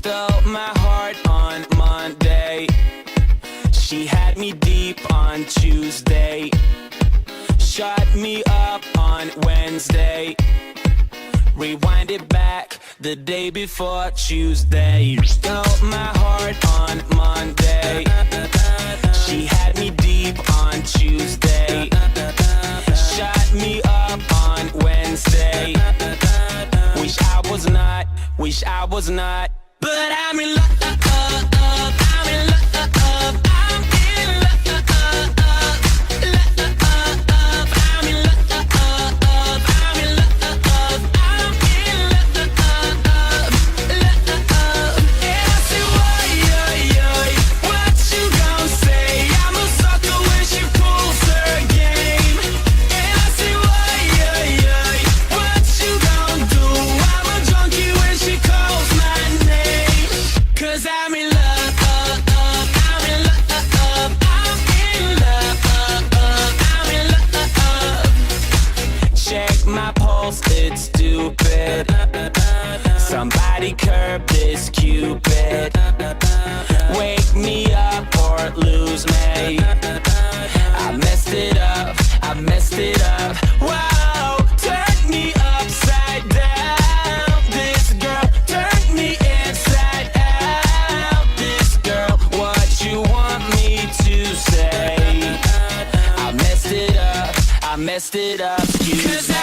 stole my heart on Monday. She had me deep on Tuesday. Shut me up on Wednesday. Rewind it back the day before Tuesday. Stole my heart on Monday. She had me deep on Tuesday. Shut me up on Wednesday. Wish I was not. But I'm in love, I'm in love, I'm in love, I'm in love, I'm in love, I'm in love. And I say, what you gon' say? I'm a sucker when she pulls her game. And I say, what you gon' do? I'm a junkie when she calls my name. 'Cause I'm in love, I'm in love, I'm in love, I'm in love. Check my pulse, it's stupid. Somebody curb this Cupid. Wake me up or lose me. I messed it up, I messed it up. Wow, turn me upside down. This girl turned me inside out. This girl, what you want me to say? I messed it up, I messed it up. Excuse me.